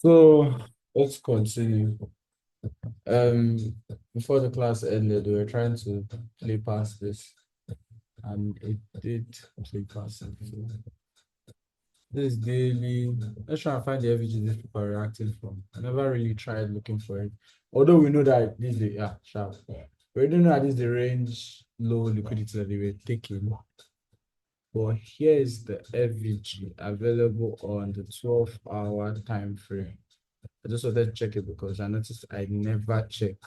So let's continue. Um, Before the class ended, we were trying to play past this, and it did play past it. So this daily, let's try and find the FVG these people are reacting from. I never really tried looking for it. Although we know that this is the sharp. We don't know that this is the range low liquidity that they were taking. But here is the FVG available on the 12-hour time frame. I just wanted to check it because I noticed I never checked.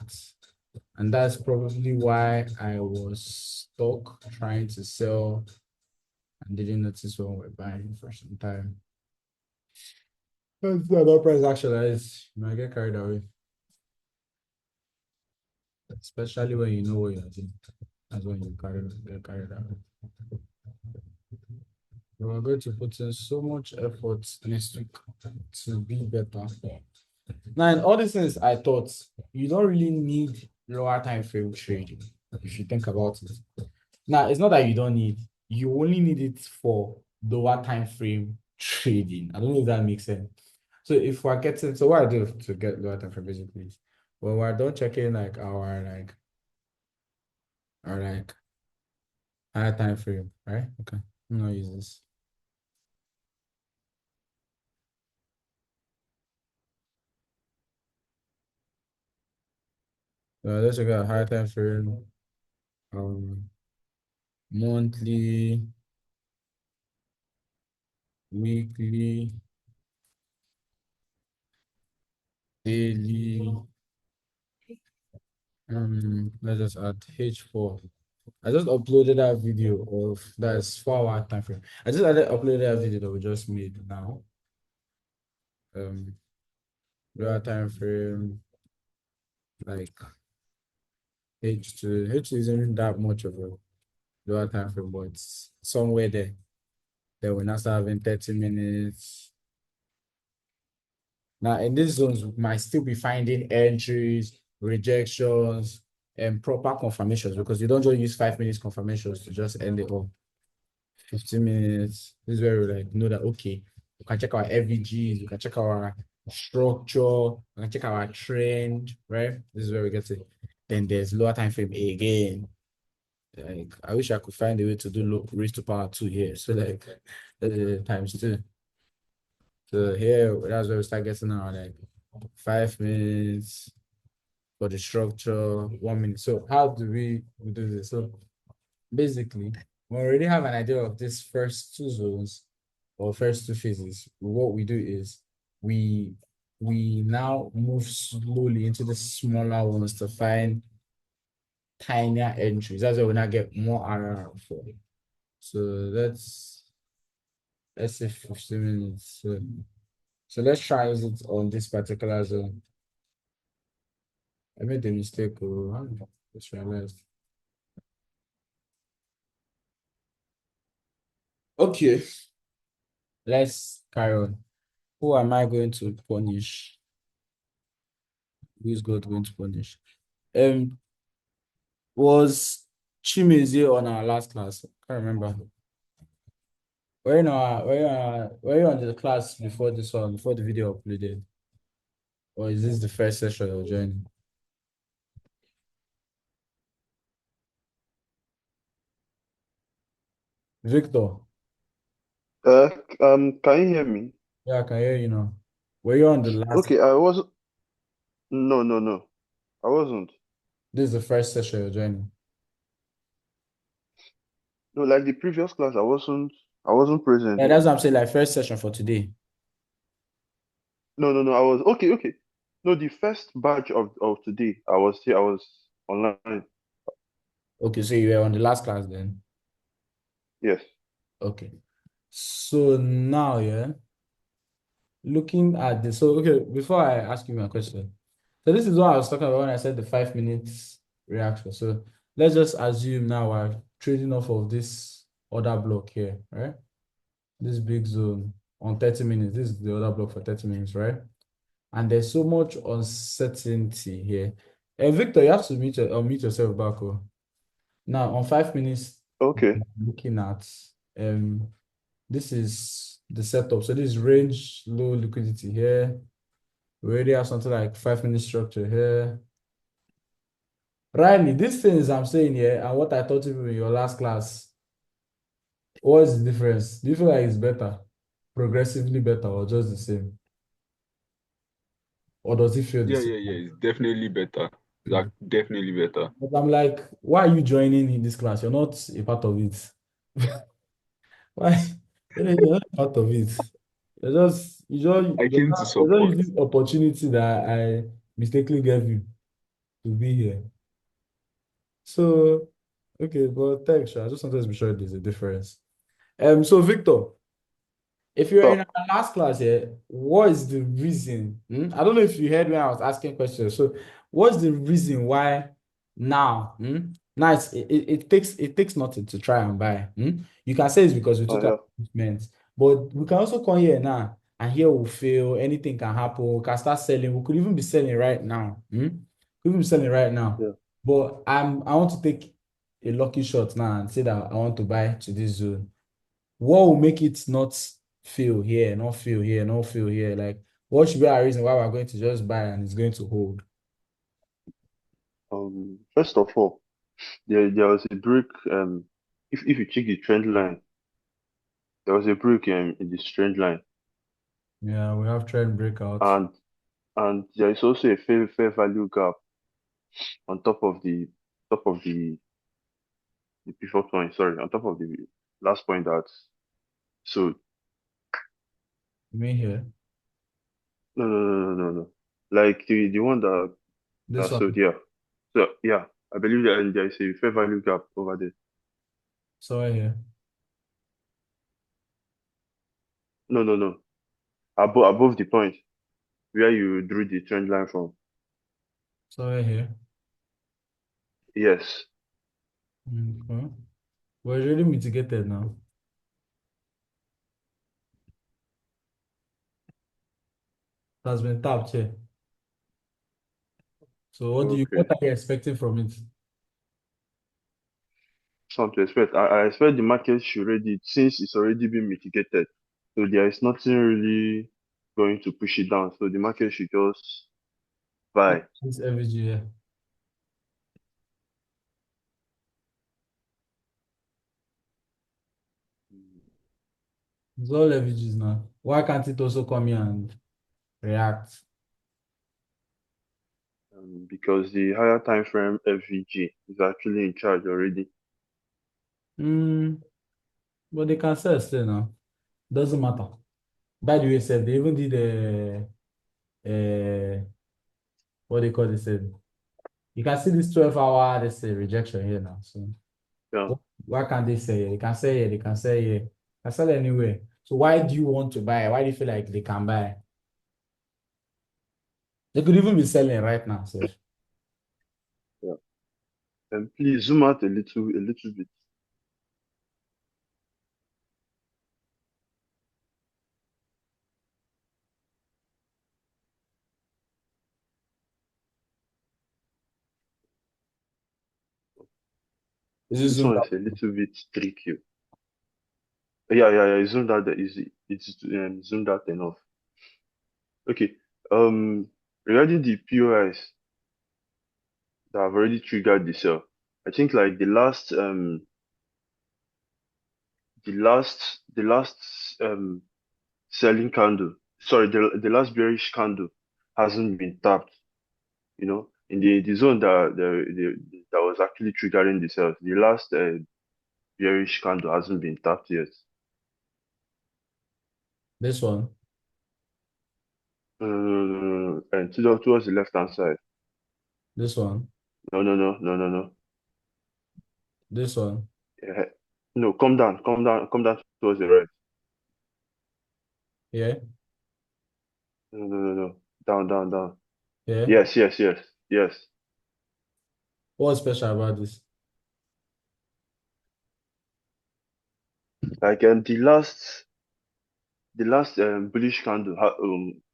And that's probably why I was stuck trying to sell and didn't notice when we're buying for some time. That's not price actualize. You might get carried away, especially when you know what you're doing. That's when you get carried away. We're going to put in so much effort next week to be better. Now, in all these things, I thought you don't really need lower time frame trading if you think about it. Now, it's not that you don't need, you only need it for lower time frame trading. I don't know if that makes sense. So if we're getting, so what I do to get lower time frame basically is when we're done checking like our higher time frame, right? Okay. I'm gonna use this. Let's check out higher time frame, um, monthly, weekly, daily. Let's just add H4. I just uploaded that video of that's 4 hour time frame. I just uploaded that video that we just made now. Real time frame like H2. H2 isn't that much of a real time frame, but it's somewhere there. Then we now start having 30 minutes. Now in these zones, we might still be finding entries, rejections, and proper confirmations because you don't just use 5 minutes confirmations to just end it all. 15 minutes. This is where we like know that okay, we can check our FVGs, we can check our structure, we can check our trend, right? This is where we get it. Then there's lower time frame again. Like I wish I could find a way to do low raise to power 2 here. So like times 2. So here that's where we start getting our like 5 minutes for the structure, 1 minute. So how do we do this? So basically, we already have an idea of these first two zones or first two phases. What we do is we we now move slowly into the smaller ones to find tinier entries. That's why we now get more RR for. So let's say 15 minutes. So let's try use it on this particular zone. I made a mistake. Oh, I just realized. Okay, let's carry on. Who am I going to punish? Who is God going to punish? Um, was Chimezie on our last class? I can't remember. Were you on the class before this one, before the video uploaded? Or is this the first session you're joining? Victor, Can you hear me? yeah, I can hear you now. Were you on the last? Okay, I was no, no, no, I wasn't. This is the first session you're joining. No, like the previous class, I wasn't present. Yeah, that's what I'm saying, like first session for today. No, no, no, I was okay, okay. No, the first batch of today, I was here, I was online. Okay, so you were on the last class then. Yes. Okay. So now, yeah, looking at this. So, okay, before I ask you my question, so this is what I was talking about when I said the 5 minutes reaction. So let's just assume now we're trading off of this other block here, right? This big zone on 30 minutes. This is the other block for 30 minutes, right? And there's so much uncertainty here. And Victor, you have to unmute yourself back. Oh. Now, on 5 minutes, Okay. looking at this is the setup. So this range low liquidity here. We already have something like 5 minute structure here. Riley, these things I'm saying here and what I taught you in your last class, what is the difference? Do you feel like it's better, progressively better, or just the same? Or does it feel the Yeah, same? yeah, yeah. It's definitely better. It's Mm. definitely better. But I'm like, why are you joining in this class? You're not a part of it. Why? You're not a part of it. I came to you're just support. using opportunity that I mistakenly gave you to be here. So, okay, but thanks, Sha. I just wanted to be sure there's a difference. So Victor, if you're in So, our last class here, what is the reason? I don't know if you heard when I was asking questions. So, what's the reason why now? Now it takes nothing to try and buy. You can say it's because we oh took our yeah, treatment, but we can also come here now and here we'll fail. Anything can happen. We can start selling. We could even be selling right now. Could even be selling right now. yeah. But I want to take a lucky shot now and say that I want to buy to this zone. What will make it not fail here, not fail here, not fail here? Like, what should be our reason why we're going to just buy and it's going to hold? First of all, there was a break. If you check the trend line, there was a break in this trend line, Yeah, we have trend breakout. and there is also a fair value gap on top of the previous point. Sorry, on top of the last point that so You mean here? no. Like the one that This sold, one, yeah. So yeah, I believe that there is a fair value gap over there. somewhere here, No. Above the point where you drew the trend line from. somewhere here. Yes. Okay. We're already mitigated now. It has been tapped here. So what Okay. are you expecting from it? Something to expect. I expect the market should ready since it's already been mitigated. So there is nothing really going to push it down. So the market should just buy. This FVG here. It's all FVGs now. Why can't it also come here and react? Because the higher time frame FVG is actually in charge already. Hmm, but they can sell still now. Doesn't matter. By the way, sir, they even did what they call this. You can see this 12-hour this rejection here now. So Yeah. why can't they say it? They can say it. They can say it. They can sell anywhere. So why do you want to buy? Why do you feel like they can buy? They could even be selling right now, sir. Yeah. And please zoom out a little bit. Is it This zoomed one out? is a little bit tricky. Yeah. It's zoomed out. It's zoomed out enough. Okay. Um, Regarding the POIs that have already triggered the sell, I think like the last selling candle, sorry, the last bearish candle hasn't been tapped. In the zone that was actually triggering the sales, the last bearish candle hasn't been tapped yet. This one, And towards the left hand side. this one, No. this one. Yeah. No, come down towards the right. Yeah, No. Down. yeah. Yes. What's special about this? Like the last bullish candle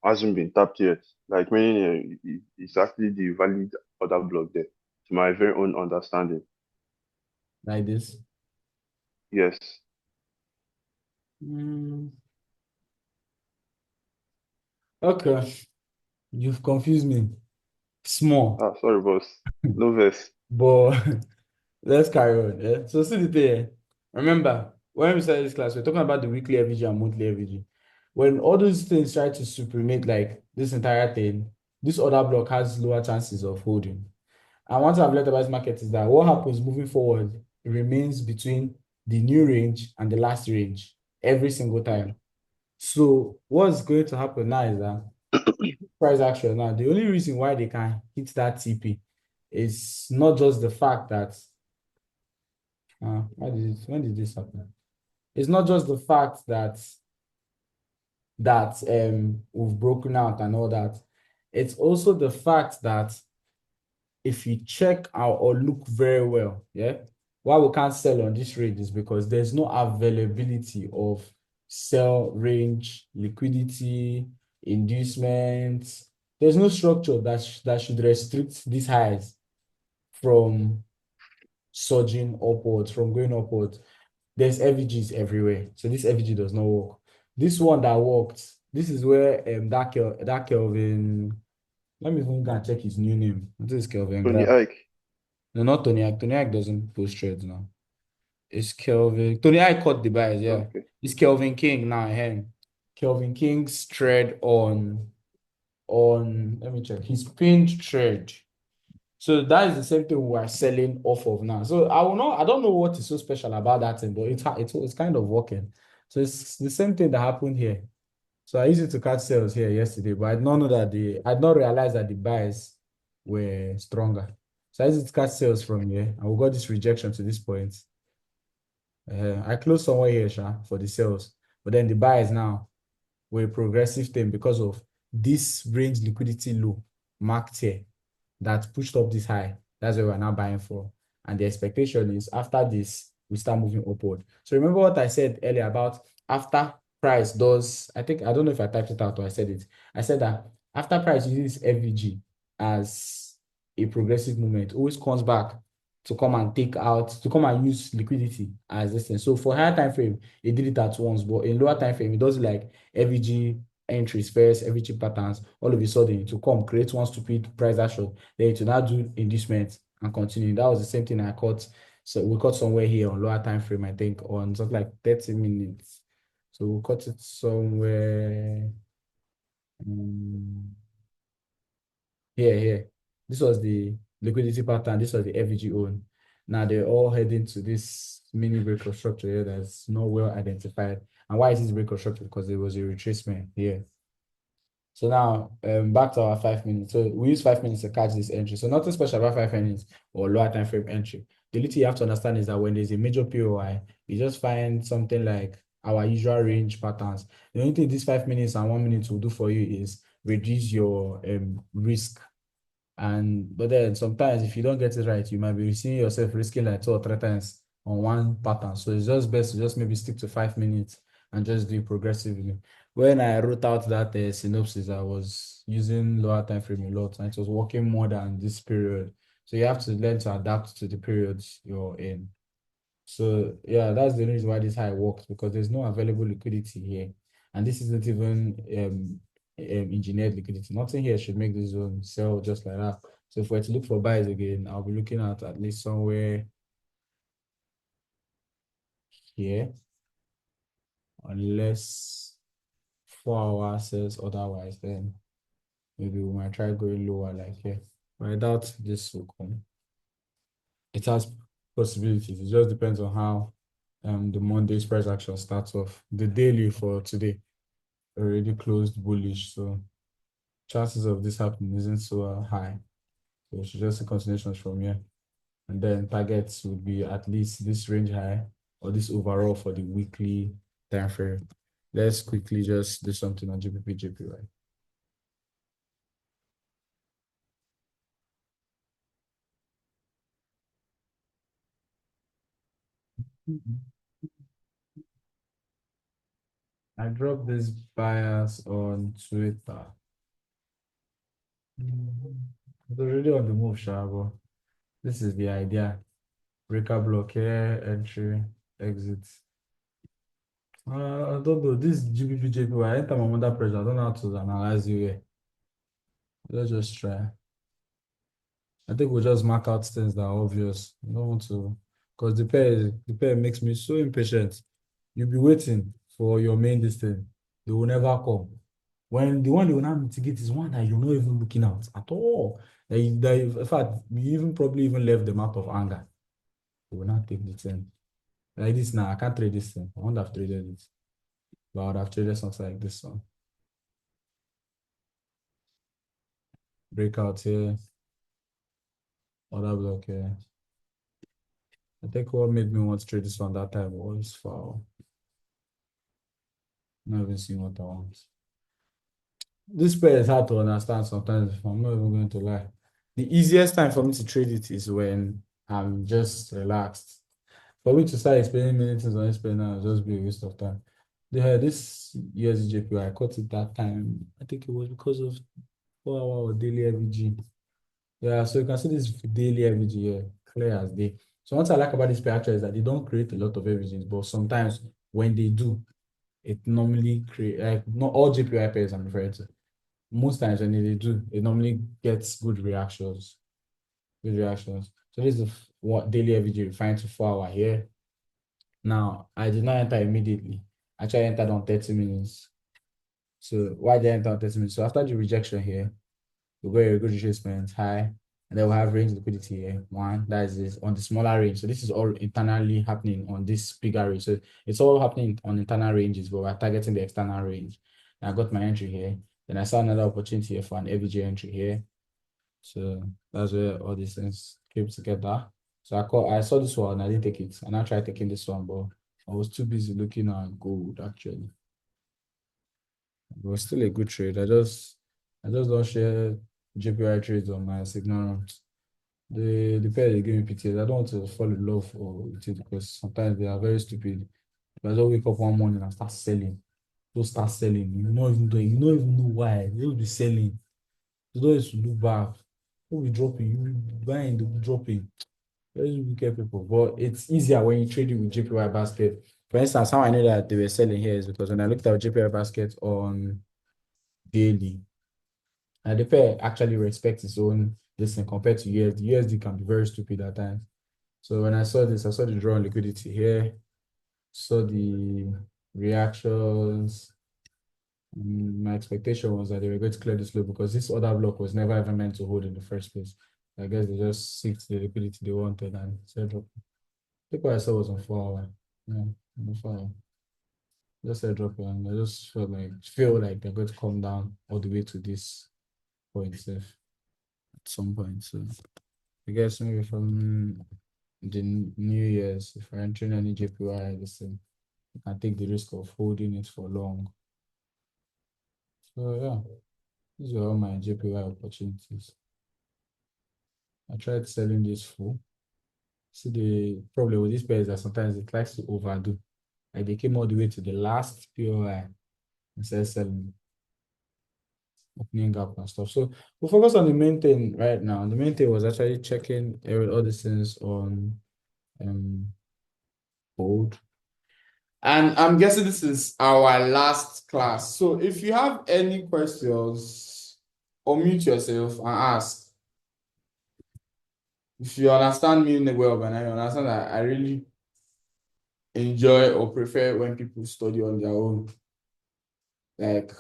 hasn't been tapped yet. Like meaning it's actually the valid order block there, to my very own understanding. Like this? Yes. Mm, okay. You've confused me. Small, Ah, sorry, boss. No verse. but let's carry on. Yeah? So see the thing. Remember, when we started this class, we're talking about the weekly FVG and monthly FVG. When all those things try to supremate like this entire thing, this other block has lower chances of holding. And one thing I've learned about this market is that what happens moving forward remains between the new range and the last range every single time. So what's going to happen now is that price action now, the only reason why they can hit that TP is not just the fact that when did this happen? It's not just the fact that we've broken out and all that. It's also the fact that if you check out or look very well, yeah, why we can't sell on this rate is because there's no availability of sell range, liquidity, inducements. There's no structure that should restrict these highs from surging upwards, from going upwards. There's FVGs everywhere. So this FVG does not work. This one that worked, this is where that Kelvin, let me even go and check his new name. This is Kelvin Tony Graph. Ike. No, not Tony Ike. Tony Ike doesn't post trades now. It's Kelvin. Tony Ike caught the bias, yeah. Okay. It's Kelvin King now. Kelvin King's trade on let me check his pinned trade. So that is the same thing we are selling off of now. So I don't know what is so special about that thing, but it's kind of working. So it's the same thing that happened here. So I used it to catch sales here yesterday, but I did not know that I did not realize that the buys were stronger. So I used it to catch sales from here, and we got this rejection to this point. I closed somewhere here, Sha, for the sales, but then the buys now were a progressive thing because of this range liquidity low marked here that pushed up this high. That's where we're now buying for. And the expectation is after this, we start moving upward. So remember what I said earlier about after price does, I don't know if I typed it out or I said it. I said that after price uses FVG as a progressive movement, always comes back to come and take out, to come and use liquidity as this thing. So for higher time frame, it did it at once, but in lower time frame, it does like FVG entries first, FVG patterns, all of a sudden to come create one stupid price action, then to now do inducement and continue. That was the same thing I caught. So we caught somewhere here on lower time frame, I think, on something like 30 minutes. So we caught it somewhere here. This was the liquidity pattern. This was the FVG own. Now they're all heading to this mini break of structure here that's not well identified. And why is this break of structure? Because there was a retracement here. So now back to our 5 minutes. So we use 5 minutes to catch this entry. So nothing special about 5 minutes or lower time frame entry. The little you have to understand is that when there's a major POI, you just find something like our usual range patterns. The only thing these 5 minutes and 1 minute will do for you is reduce your risk. But then sometimes if you don't get it right, you might be seeing yourself risking like 2 or 3 times on one pattern. So it's just best to just maybe stick to 5 minutes and just do it progressively. When I wrote out that synopsis, I was using lower time frame a lot, and it was working more than this period. So you have to learn to adapt to the periods you're in. So yeah, that's the reason why this high works, because there's no available liquidity here. And this isn't even engineered liquidity. Nothing here should make this zone sell just like that. So if we're to look for buys again, I'll be looking at least somewhere here, unless 4 hour sells otherwise, then maybe we might try going lower like here. But I doubt this will come. It has possibilities. It just depends on how the Monday's price action starts off. The daily for today already closed bullish, so chances of this happening isn't so high. So we should just see continuations from here. And then targets would be at least this range high or this overall for the weekly time frame. Let's quickly just do something on GBP, JPY. I dropped this bias on Twitter. It's already on the move, Shabo. This is the idea. Breaker block here, entry, exit. I don't know. This GBP, JPY, anytime I'm under pressure, I don't know how to analyze you here. Let's just try. I think we'll just mark out things that are obvious. I don't want to, because the pair makes me so impatient. You'll be waiting for your main distance. They will never come. When the one they will not mitigate is one that you're not even looking at all. In fact, you even probably even left them out of anger. They will not take the thing. Like this now, I can't trade this thing. I won't have traded it. But I would have traded something like this one. Breakout here. Other block here. I think what made me want to trade this one that time was foul. Not even seeing what I want. This pair is hard to understand sometimes, if I'm not even going to lie. The easiest time for me to trade it is when I'm just relaxed. For me to start explaining many things on this pair now, it'll just be a waste of time. This USDJPY, I caught it that time. I think it was because of 4 hour or daily FVG. Yeah, so you can see this daily FVG here, clear as day. So what I like about this pair actually is that they don't create a lot of FVGs, but sometimes when they do, it normally create like not all JPY pairs I'm referring to. Most times when they do, it normally gets good reactions. Good reactions. So this is what daily FVG refined to 4 hour here. Now I did not enter immediately. Actually, I entered on 30 minutes. So why did I enter on 30 minutes? So after the rejection here, we'll go a good retracement high, and then we'll have range liquidity here. One, that is this on the smaller range. So this is all internally happening on this bigger range. So it's all happening on internal ranges, but we're targeting the external range. And I got my entry here. Then I saw another opportunity here for an FVG entry here. So that's where all these things came together. So I saw this one, I didn't take it. And I tried taking this one, but I was too busy looking at gold actually. It was still a good trade. I just don't share JPY trades on my signal. The pair they give me PTS. I don't want to fall in love with it because sometimes they are very stupid. If I just wake up one morning and start selling, just start selling. You don't even know why. They will be selling. You don't have to look back. They'll be dropping. You will be buying, they'll be dropping. Very wicked people. But it's easier when you trade it with JPY basket. For instance, how I know that they were selling here is because when I looked at JPY basket on daily, and the pair actually respects its own listen compared to USD. USD can be very stupid at times. So when I saw this, I saw the draw on liquidity here, saw the reactions. My expectation was that they were going to clear this low because this other block was never ever meant to hold in the first place. I guess they just seeked the liquidity they wanted and said, I think what I saw was on 4 hour. Yeah, on 4 hour. Just said drop and I just feel like they're going to come down all the way to this point at some point. So I guess maybe from the New Year's, if I enter any JPY, listen, I can take the risk of holding it for long. So yeah, these are all my JPY opportunities. I tried selling this full. See, the problem with this pair is that sometimes it likes to overdo. Like they came all the way to the last POI and said selling, opening up and stuff. So we'll focus on the main thing right now. The main thing was actually checking all these things on gold. And I'm guessing this is our last class. So if you have any questions, unmute yourself and ask. If you understand me well, and I understand that I really enjoy or prefer when people study on their own. Like,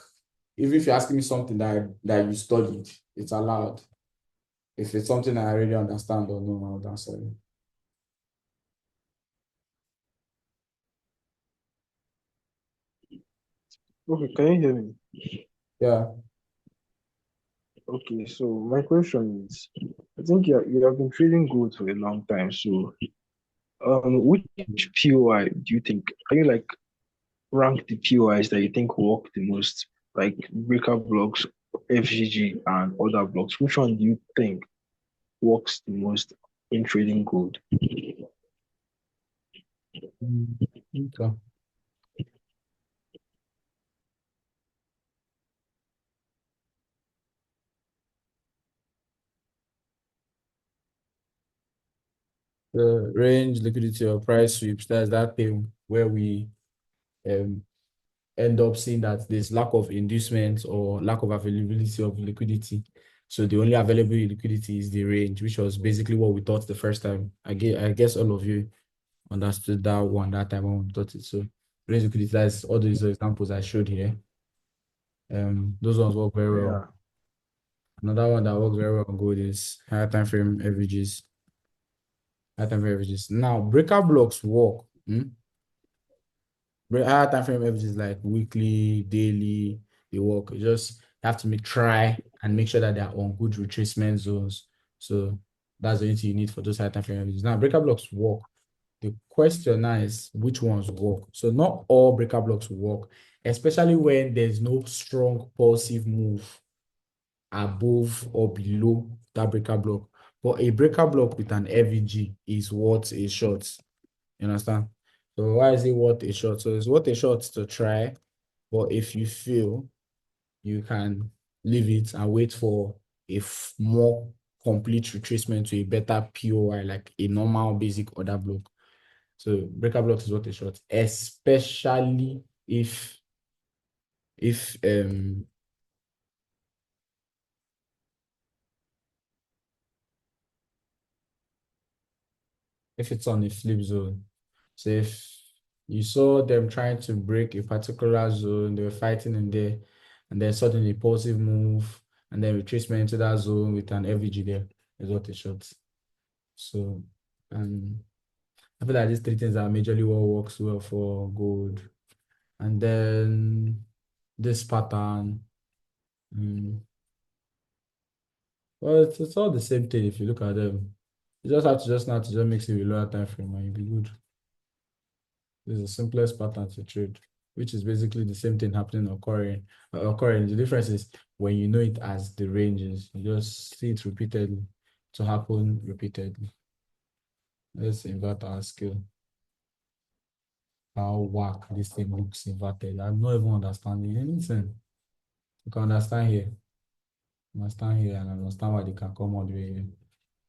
even if you're asking me something that you studied, it's allowed. If it's something I really understand or know, I'll answer it. Okay, can you hear me? Yeah. Okay, so my question is, I think you have been trading gold for a long time. So, which POI do you think? Can you like rank the POIs that you think work the most, like breaker blocks, FGG, and other blocks? Which one do you think works the most in trading gold? Okay. The range, liquidity, or price sweeps, that's that thing where we end up seeing that there's lack of inducement or lack of availability of liquidity. So the only available liquidity is the range, which was basically what we thought the first time. I guess all of you understood that one that time when we thought it. So range liquidity, that's all these examples I showed here. Those ones work very well. Yeah. Another one that works very well on gold is higher time frame averages. Higher time frame averages. Now breakout blocks work. Higher time frame averages like weekly, daily, they work. You just have to try and make sure that they are on good retracement zones. So that's the only thing you need for those higher time frame averages. Now breakout blocks work. The question now is which ones work. So not all breakout blocks work, especially when there's no strong pulsive move above or below that breakout block. But a breakout block with an FVG is what a short. You understand? So why is it worth a shot? So it's worth a shot to try, but if you fail, you can leave it and wait for a more complete retracement to a better POI, like a normal basic order block. So breaker blocks is worth a shot, especially if it's on a flip zone. So if you saw them trying to break a particular zone, they were fighting in there, and then suddenly impulsive move, and then retracement into that zone with an FVG there is what it shot. So I feel like these three things are majorly what works well for gold. And then this pattern. Well, it's all the same thing if you look at them. You just have to just mix it with lower time frame and you'll be good. This is the simplest pattern to trade, which is basically the same thing happening occurring. The difference is when you know it as the ranges, you just see it repeatedly to happen repeatedly. Let's invert our skill. How whack this thing looks inverted. I'm not even understanding anything. You can understand here. Understand here and understand why they can come all the way here.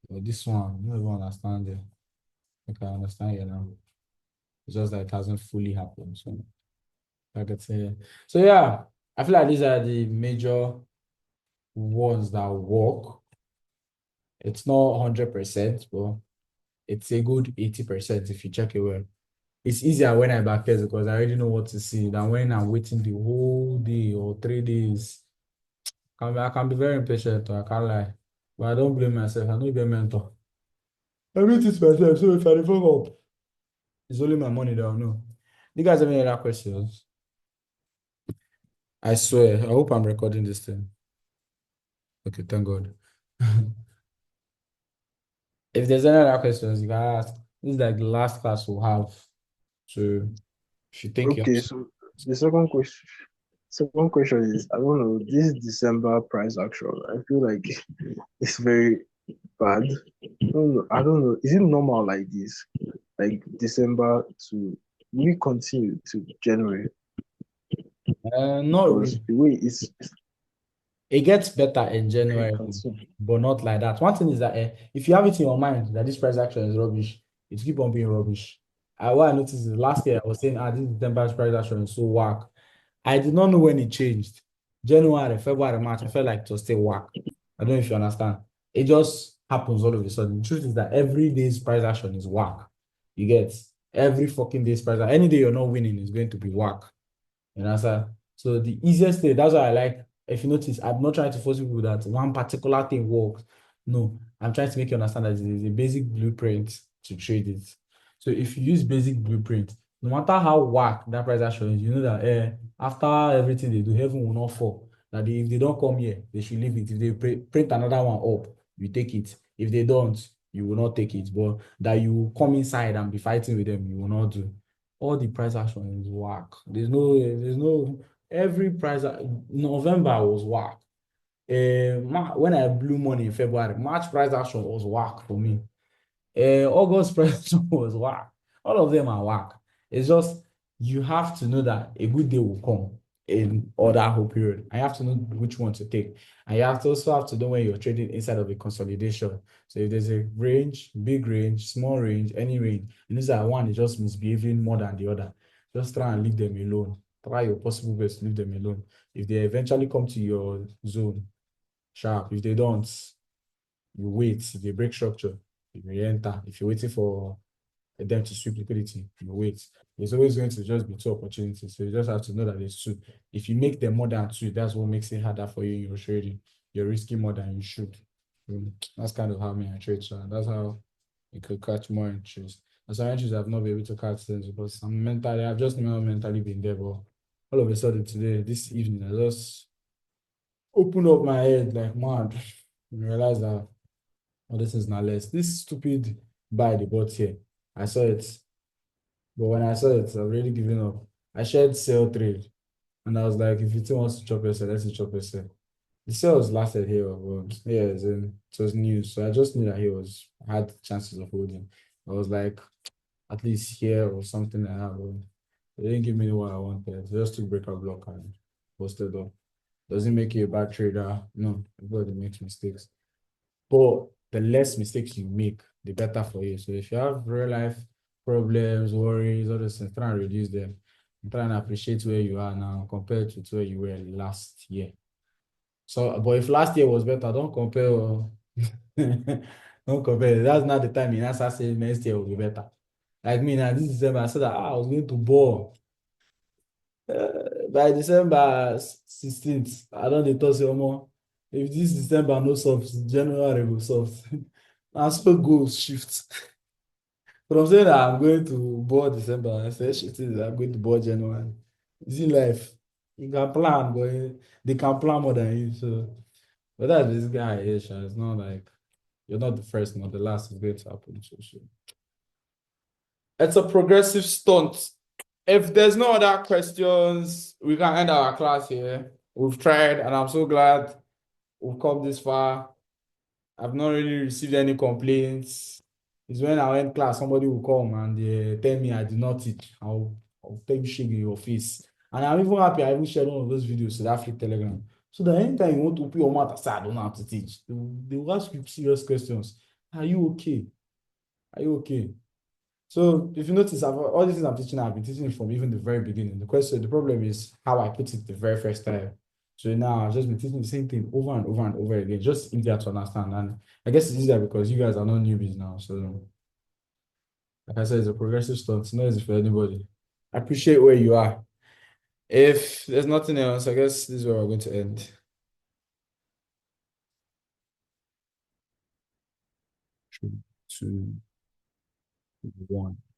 But this one, you don't even understand it. You can understand here now. It's just that it hasn't fully happened. So I could say. So yeah, I feel like these are the major ones that work. It's not 100%, but it's a good 80% if you check it well. It's easier when I back test because I already know what to see than when I'm waiting the whole day or 3 days. I can be very impatient, I can't lie. But I don't blame myself. I know be a mentor. I mean it myself, so if I fuck up, it's only my money that I know. Do you guys have any other questions? I swear, I hope I'm recording this thing. Okay, thank God. If there's any other questions, you can ask. This is like the last class we'll have. So if you think you have Okay, so the second question is, I don't know, this December price action, I feel like it's very bad. I don't know. Is it normal like this? Like December to we continue to January? not Because really. the way it's It gets better in very January, concerned. but not like that. One thing is that if you have it in your mind that this price action is rubbish, it keep on being rubbish. What I noticed is last year I was saying, this December price action is so whack. I did not know when it changed. January, February, March, I felt like it was still whack. I don't know if you understand. It just happens all of a sudden. The truth is that every day's price action is whack. You get every fucking day's price. Any day you're not winning is going to be whack. You know, so the easiest thing, that's why I like, if you notice, I'm not trying to force people that one particular thing works. No, I'm trying to make you understand that it is a basic blueprint to trade it. So if you use basic blueprint, no matter how whack that price action is, you know that after everything they do, heaven will not fall. That if they don't come here, they should leave it. If they print another one up, you take it. If they don't, you will not take it. But that you come inside and be fighting with them, you will not do. All the price action is whack. There's no every price. November was whack. When I blew money in February, March price action was whack for me. August price action was whack. All of them are whack. It's just you have to know that a good day will come in other whole period. I have to know which one to take. And you have to also have to know when you're trading inside of a consolidation. So if there's a range, big range, small range, any range, and this is one is just misbehaving more than the other, just try and leave them alone. Try your possible best to leave them alone. If they eventually come to your zone, sharp. If they don't, you wait. If they break structure, you re-enter. If you're waiting for them to sweep liquidity, you wait. There's always going to just be two opportunities. So you just have to know that there's two. If you make them more than two, that's what makes it harder for you in your trading. You're risking more than you should. That's kind of how me I trade. So that's how you could catch more entries. And some entries I've not been able to catch things because I've just not mentally been there. But all of a sudden today, this evening, I just opened up my head like mad and realized that this is not less. This stupid buy they bought here. I saw it. But when I saw it, I've already given up. I shared sell trade. And I was like, if you still wants to chop yourself, let's chop yourself. The sales lasted here, but yeah, it was news. So I just knew that had chances of holding. I was like, at least here or something like that. But they didn't give me what I wanted. They just took breakout block and posted up. Doesn't make you a bad trader. No, everybody makes mistakes. But the less mistakes you make, the better for you. So if you have real life problems, worries, all those things, try and reduce them. And try and appreciate where you are now compared to where you were last year. So, but if last year was better, don't compare. Don't compare. That's not the time you answer saying next year will be better. Like me now, this December, I said that I was going to ball. By December 16th, I don't dey talk say omo, if this December no soft, January go soft. Na so goals shift. From saying that I'm going to board December, I said shifting that I'm going to board January. It's in life. You can plan, but they can plan more than you. So, but that's this guy is. It's not like you're not the first, not the last. It's going to happen. So. It's a progressive stunt. If there's no other questions, we can end our class here. We've tried, and I'm so glad we've come this far. I've not really received any complaints. It's when I end class, somebody will come and they tell me I did not teach. I'll take shake in your face. And I'm even happy I even shared one of those videos to that free Telegram. So that anytime you want to open your mouth and say, I don't know how to teach, they will ask you serious questions. Are you okay? Are you okay? So if you notice, all these things I'm teaching, I've been teaching it from even the very beginning. The problem is how I put it the very first time. So now I've just been teaching the same thing over and over and over again, just easier to understand. And I guess it's easier because you guys are not newbies now. So like I said, it's a progressive stuff. It's not easy for anybody. I appreciate where you are. If there's nothing else, I guess this is where we're going to end. 3, 2, 1.